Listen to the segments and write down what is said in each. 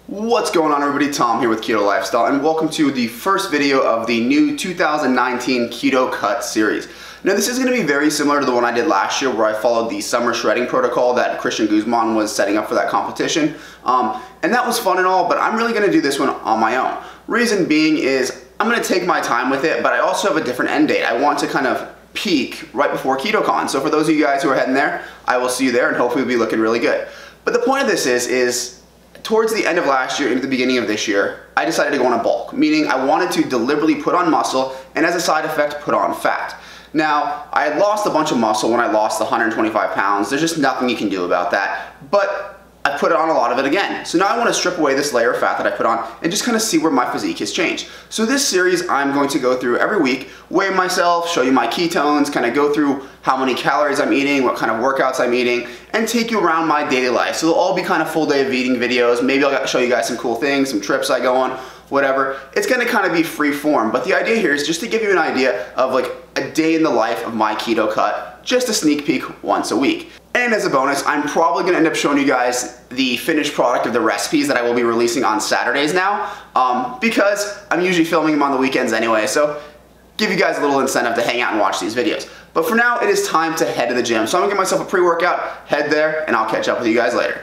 What's going on, everybody? Tom here with Keto Lifestyle, and welcome to the first video of the new 2019 Keto Cut series. Now, this is going to be very similar to the one I did last year, where I followed the summer shredding protocol that Christian Guzman was setting up for that competition. And that was fun and all, but I'm really going to do this one on my own. Reason being is I'm going to take my time with it, but I also have a different end date. I want to kind of peak right before KetoCon. So for those of you guys who are heading there, I will see you there, and hopefully we'll be looking really good. But the point of this is towards the end of last year into the beginning of this year, I decided to go on a bulk, meaning I wanted to deliberately put on muscle and as a side effect put on fat. Now, I had lost a bunch of muscle when I lost the 125 pounds. There's just nothing you can do about that, but I put on a lot of it again. So now I want to strip away this layer of fat that I put on and just kind of see where my physique has changed. So this series I'm going to go through every week, weigh myself, show you my ketones, kind of go through how many calories I'm eating, what kind of workouts I'm eating, and take you around my daily life. So they'll all be kind of full day of eating videos. Maybe I'll show you guys some cool things, some trips I go on, whatever. It's going to kind of be free form, but the idea here is just to give you an idea of like a day in the life of my keto cut, just a sneak peek once a week. And as a bonus, I'm probably going to end up showing you guys the finished product of the recipes that I will be releasing on Saturdays now, because I'm usually filming them on the weekends anyway, so give you guys a little incentive to hang out and watch these videos. But for now, it is time to head to the gym. So I'm going to give myself a pre-workout, head there, and I'll catch up with you guys later.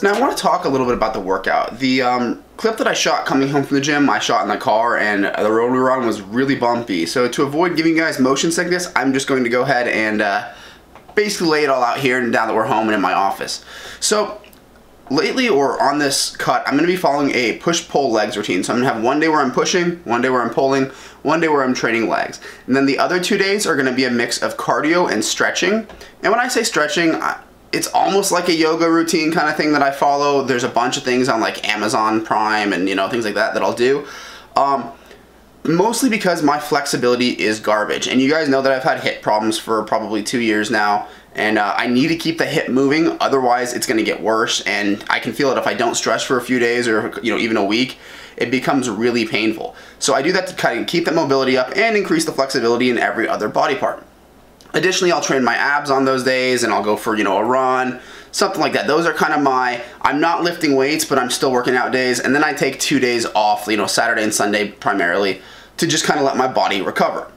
Now I want to talk a little bit about the workout. The clip that I shot coming home from the gym, I shot in the car, and the road we were on was really bumpy. So to avoid giving you guys motion sickness, I'm just going to go ahead and basically lay it all out here and now that we're home and in my office. So lately, or on this cut, I'm going to be following a push-pull legs routine. So I'm going to have one day where I'm pushing, one day where I'm pulling, one day where I'm training legs. And then the other 2 days are going to be a mix of cardio and stretching. And when I say stretching, it's almost like a yoga routine kind of thing that I follow. There's a bunch of things on like Amazon Prime and things like that I'll do. Mostly because my flexibility is garbage. And you guys know that I've had hip problems for probably 2 years now. And I need to keep the hip moving, otherwise it's going to get worse. And I can feel it if I don't stretch for a few days or even a week, it becomes really painful. So I do that to kind of keep that mobility up and increase the flexibility in every other body part. Additionally, I'll train my abs on those days and I'll go for, a run, something like that. Those are kind of I'm not lifting weights, but I'm still working out days. And then I take 2 days off, Saturday and Sunday primarily, to just kind of let my body recover.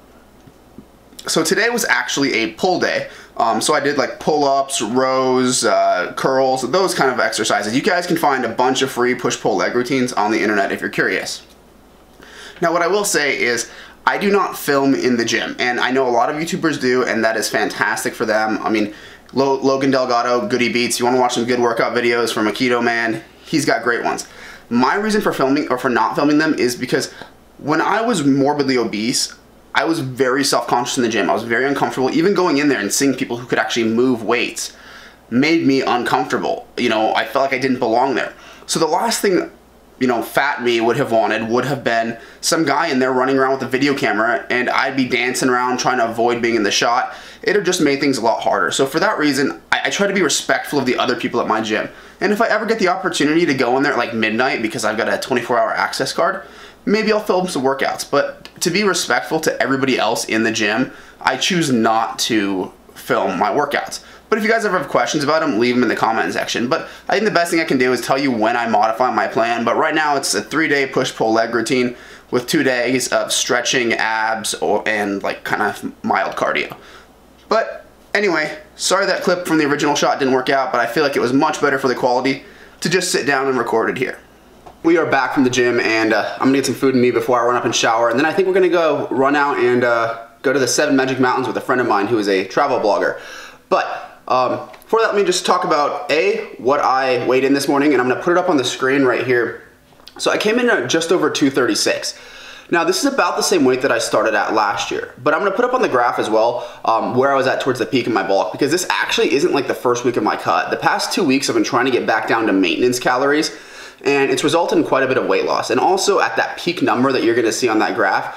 So today was actually a pull day. So I did like pull-ups, rows, curls, those kind of exercises. You guys can find a bunch of free push-pull leg routines on the internet if you're curious. Now what I will say is, I do not film in the gym, and I know a lot of YouTubers do, and that is fantastic for them. I mean, Logan Delgado, Goody Beats, you want to watch some good workout videos from a keto man, he's got great ones. My reason for filming, or for not filming them, is because when I was morbidly obese, I was very self-conscious in the gym. I was very uncomfortable. Even going in there and seeing people who could actually move weights made me uncomfortable. I felt like I didn't belong there. So the last thing fat me would have wanted would have been some guy in there running around with a video camera and I'd be dancing around trying to avoid being in the shot. It would have just made things a lot harder. So for that reason, I try to be respectful of the other people at my gym. And if I ever get the opportunity to go in there at like midnight because I've got a 24-hour access card, maybe I'll film some workouts. But to be respectful to everybody else in the gym, I choose not to film my workouts. But if you guys ever have questions about them, leave them in the comment section. But I think the best thing I can do is tell you when I modify my plan. But right now it's a 3-day push-pull leg routine with 2 days of stretching, abs, and like kind of mild cardio. But anyway, sorry that clip from the original shot didn't work out, but I feel like it was much better for the quality to just sit down and record it here. We are back from the gym, and I'm gonna get some food in me before I run up and shower, and then I think we're gonna go run out and go to the 7 Magic Mountains with a friend of mine who is a travel blogger. But for that, let me just talk about what I weighed in this morning, and I'm gonna put it up on the screen right here. So I came in at just over 236. Now this is about the same weight that I started at last year, but I'm gonna put up on the graph as well where I was at towards the peak of my bulk, because this actually isn't like the first week of my cut. The past 2 weeks I've been trying to get back down to maintenance calories, and it's resulted in quite a bit of weight loss. And also at that peak number that you're gonna see on that graph,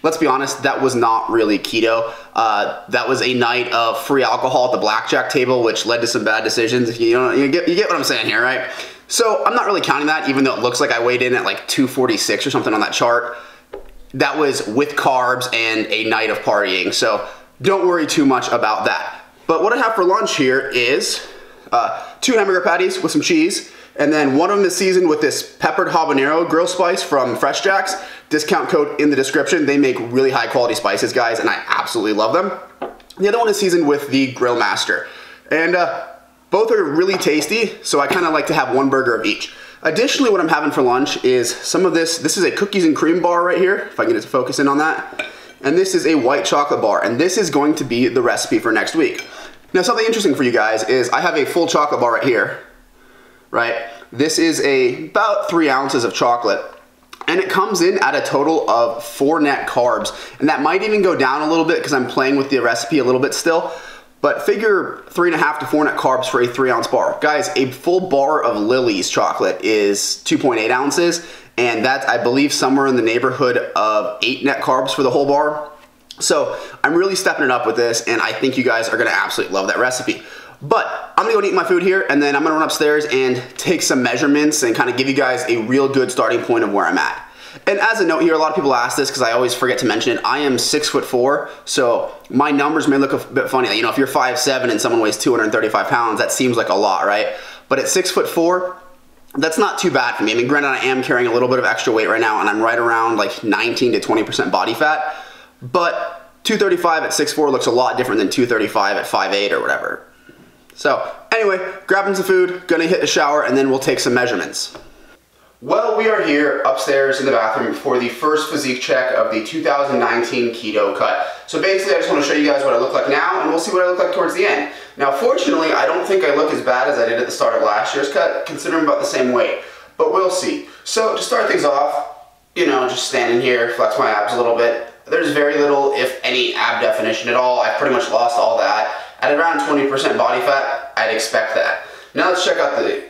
let's be honest, that was not really keto. That was a night of free alcohol at the blackjack table, which led to some bad decisions. You get what I'm saying here, right? So I'm not really counting that, even though it looks like I weighed in at like 246 or something on that chart. That was with carbs and a night of partying, so don't worry too much about that. But what I have for lunch here is 2 hamburger patties with some cheese, and then one of them is seasoned with this peppered habanero grill spice from Fresh Jack's. Discount code in the description. They make really high quality spices, guys, and I absolutely love them. The other one is seasoned with the Grill Master. And both are really tasty, so I kind of like to have 1 burger of each. Additionally, what I'm having for lunch is some of this. This is a cookies and cream bar right here, if I can get it to focus in on that. And this is a white chocolate bar, and this is going to be the recipe for next week. Now, something interesting for you guys is I have a full chocolate bar right here, right? This is about 3 ounces of chocolate, and it comes in at a total of 4 net carbs. And that might even go down a little bit because I'm playing with the recipe a little bit still. But figure 3.5 to 4 net carbs for a 3-ounce bar. Guys, a full bar of Lily's chocolate is 2.8 ounces, and that's, I believe, somewhere in the neighborhood of 8 net carbs for the whole bar. So I'm really stepping it up with this, and I think you guys are gonna absolutely love that recipe. But I'm gonna go and eat my food here, and then I'm gonna run upstairs and take some measurements and kind of give you guys a real good starting point of where I'm at. And as a note here, a lot of people ask this because I always forget to mention it. I am 6'4", so my numbers may look a bit funny. You know, if you're 5'7" and someone weighs 235 pounds, that seems like a lot, right? But at 6'4", that's not too bad for me. I mean, granted, I am carrying a little bit of extra weight right now, and I'm right around like 19 to 20% body fat. But 235 at 6'4" looks a lot different than 235 at 5'8" or whatever. So anyway, grabbing some food, gonna hit the shower, and then we'll take some measurements. Well, we are here upstairs in the bathroom for the first physique check of the 2019 keto cut. So basically, I just want to show you guys what I look like now, and we'll see what I look like towards the end. Now, fortunately, I don't think I look as bad as I did at the start of last year's cut, considering about the same weight, but we'll see. So to start things off, you know, just standing here, flex my abs a little bit. There's very little, if any, ab definition at all. I've pretty much lost all that. At around 20% body fat, I'd expect that. Now let's check out the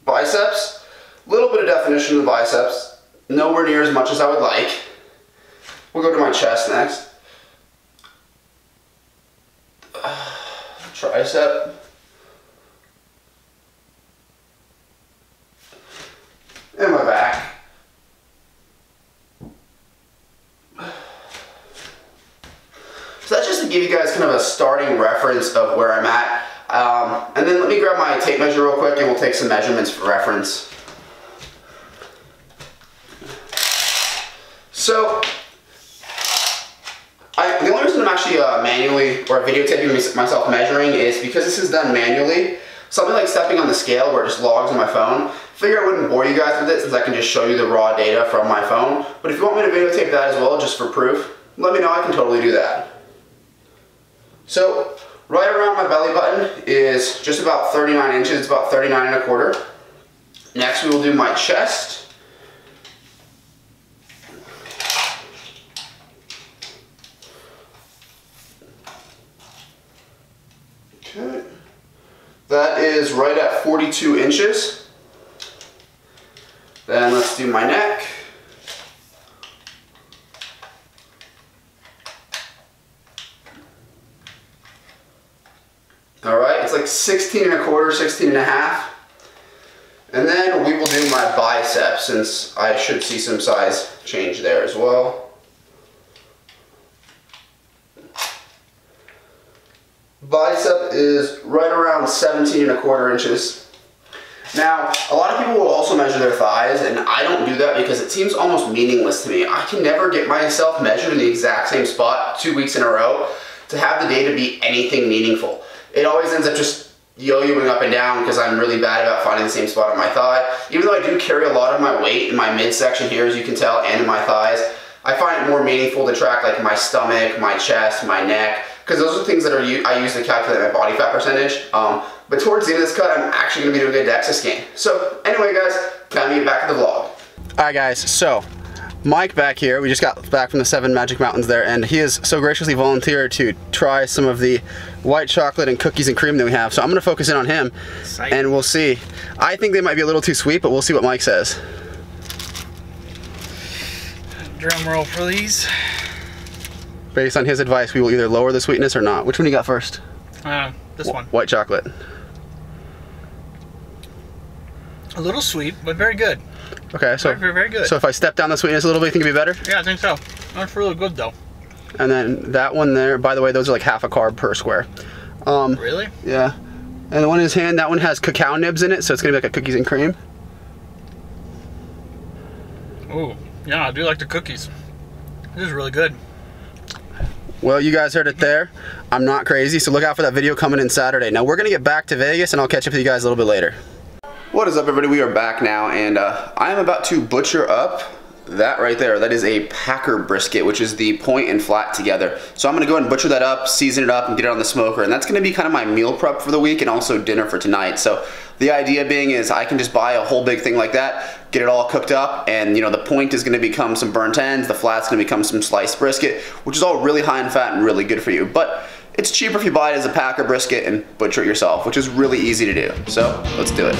biceps. Little bit of definition of the biceps, nowhere near as much as I would like. We'll go to my chest next. Tricep. And my back. So that's just to give you guys kind of a starting reference of where I'm at. And then let me grab my tape measure real quick and we'll take some measurements for reference. So, the only reason I'm actually manually or videotaping myself measuring is because this is done manually. Something like stepping on the scale where it just logs on my phone. Figure I wouldn't bore you guys with it since I can just show you the raw data from my phone. But if you want me to videotape that as well, just for proof, let me know, I can totally do that. So, right around my belly button is just about 39 inches, it's about 39.25. Next we will do my chest. Okay. That is right at 42 inches. Then let's do my neck. Alright, it's like 16.25, 16.5. And then we will do my biceps, since I should see some size change there as well. Bicep is right around 17.25 inches. Now, a lot of people will also measure their thighs, and I don't do that because it seems almost meaningless to me. I can never get myself measured in the exact same spot 2 weeks in a row to have the data be anything meaningful. It always ends up just yo-yoing up and down because I'm really bad about finding the same spot on my thigh. Even though I do carry a lot of my weight in my midsection here, as you can tell, and in my thighs, I find it more meaningful to track like my stomach, my chest, my neck, because those are things that I use to calculate my body fat percentage. But towards the end of this cut, I'm actually going to be doing a DEXA scan. So anyway, guys, time to get back to the vlog. Alright guys, so Mike back here. We just got back from the 7 Magic Mountains there, and he has so graciously volunteered to try some of the white chocolate and cookies and cream that we have. So I'm going to focus in on him, and we'll see. I think they might be a little too sweet, but we'll see what Mike says. Drum roll, please. Based on his advice, we will either lower the sweetness or not. Which one you got first? This one. White chocolate. A little sweet, but very good. Okay, so very good. So if I step down the sweetness a little bit, you think it'd be better? Yeah, I think so. That's really good though. And then that one there, by the way, those are like half a carb per square. Really? Yeah. And the one in his hand, that one has cacao nibs in it, so it's gonna be like a cookies and cream. Ooh, yeah, I do like the cookies. This is really good. Well, you guys heard it there. I'm not crazy, so look out for that video coming in Saturday. Now we're gonna get back to Vegas, and I'll catch up with you guys a little bit later. What is up, everybody? We are back now, and I am about to butcher up that right there. That is a Packer brisket, which is the point and flat together. So I'm gonna go ahead and butcher that up, season it up, and get it on the smoker, and that's gonna be kind of my meal prep for the week and also dinner for tonight. So the idea being is I can just buy a whole big thing like that, get it all cooked up, and you know, the point is gonna become some burnt ends, the flat's gonna become some sliced brisket, which is all really high in fat and really good for you. But it's cheaper if you buy it as a Packer brisket and butcher it yourself, which is really easy to do. So let's do it.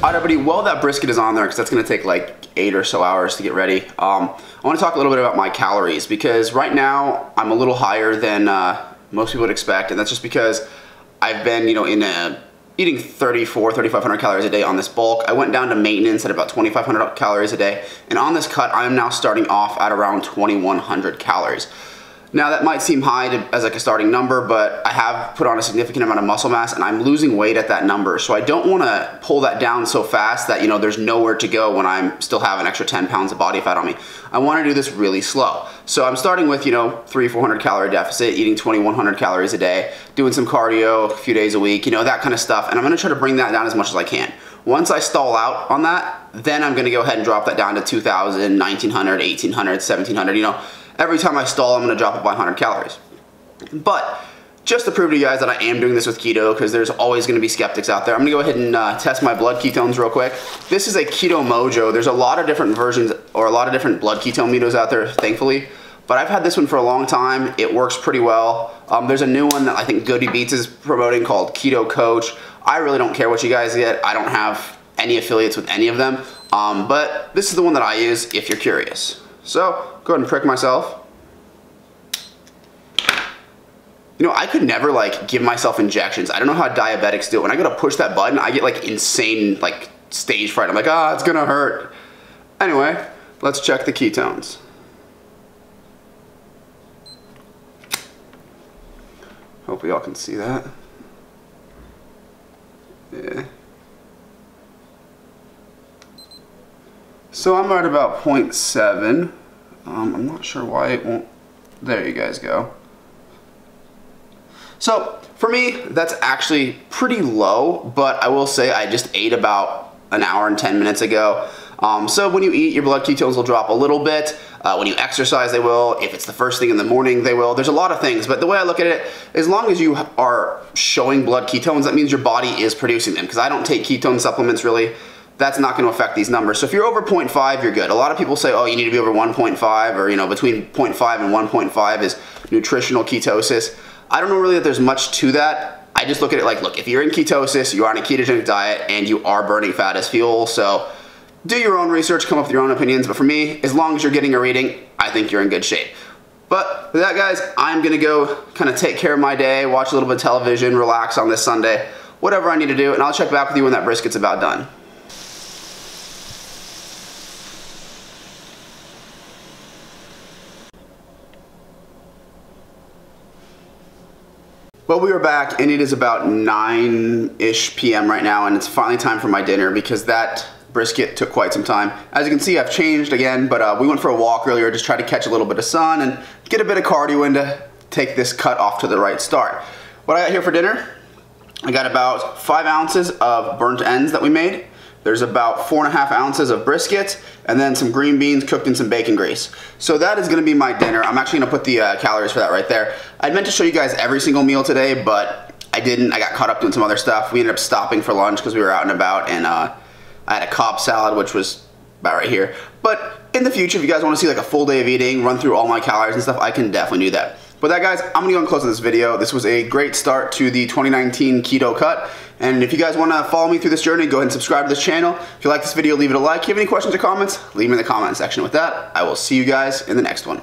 Alright everybody, while that brisket is on there, because that's going to take like 8 or so hours to get ready, I want to talk a little bit about my calories, because right now I'm a little higher than most people would expect, and that's just because I've been, in eating 3,500 calories a day on this bulk. I went down to maintenance at about 2,500 calories a day. And on this cut, I am now starting off at around 2,100 calories. Now that might seem high as like a starting number, but I have put on a significant amount of muscle mass and I'm losing weight at that number. So I don't want to pull that down so fast that, you know, there's nowhere to go when I'm still have an extra 10 pounds of body fat on me. I want to do this really slow. So I'm starting with, you know, 300-400 calorie deficit, eating 2,100 calories a day, doing some cardio a few days a week, you know, that kind of stuff. And I'm going to try to bring that down as much as I can. Once I stall out on that, then I'm going to go ahead and drop that down to 2,000, 1,900, 1,800, 1,700, you know. Every time I stall, I'm going to drop it by 100 calories. But just to prove to you guys that I am doing this with keto, because there's always going to be skeptics out there, I'm going to go ahead and test my blood ketones real quick. This is a Keto Mojo. There's a lot of different versions or a lot of different blood ketone meters out there, thankfully. But I've had this one for a long time. It works pretty well. There's a new one that I think Goody Beats is promoting called Keto Coach. I really don't care what you guys get. I don't have any affiliates with any of them. But this is the one that I use if you're curious. So go ahead and prick myself. You know, I could never like give myself injections. I don't know how diabetics do it. When I go to push that button, I get like insane like stage fright. I'm like, ah, it's gonna hurt. Anyway, let's check the ketones. Hope y'all can see that. Yeah. So I'm right about 0.7. I'm not sure why it won't. There you guys go. So for me, that's actually pretty low, but I will say I just ate about an hour and 10 minutes ago. So when you eat, your blood ketones will drop a little bit. When you exercise, they will. If it's the first thing in the morning, they will. There's a lot of things, but the way I look at it, as long as you are showing blood ketones, that means your body is producing them, because I don't take ketone supplements really. That's not going to affect these numbers. So if you're over 0.5, you're good. A lot of people say, oh, you need to be over 1.5, or, you know, between 0.5 and 1.5 is nutritional ketosis. I don't know really that there's much to that. I just look at it like, look, if you're in ketosis, you are on a ketogenic diet, and you are burning fat as fuel, so do your own research, come up with your own opinions, but for me, as long as you're getting a reading, I think you're in good shape. But with that, guys, I'm gonna go kind of take care of my day, watch a little bit of television, relax on this Sunday, whatever I need to do, and I'll check back with you when that brisket's about done. Well, we are back, and it is about 9-ish p.m. right now, and it's finally time for my dinner because that brisket took quite some time. As you can see, I've changed again, but we went for a walk earlier, just try to catch a little bit of sun and get a bit of cardio in to take this cut off to the right start. What I got here for dinner, I got about 5 ounces of burnt ends that we made. There's about 4.5 ounces of brisket, and then some green beans cooked in some bacon grease. So that is gonna be my dinner. I'm actually gonna put the calories for that right there. I meant to show you guys every single meal today, but I didn't. I got caught up doing some other stuff. We ended up stopping for lunch because we were out and about, and I had a Cobb salad, which was about right here. But in the future, if you guys wanna see like a full day of eating, run through all my calories and stuff, I can definitely do that. But that, guys, I'm gonna go and close this video. This was a great start to the 2019 keto cut. And if you guys wanna follow me through this journey, go ahead and subscribe to this channel. If you like this video, leave it a like. If you have any questions or comments, leave them in the comment section. With that, I will see you guys in the next one.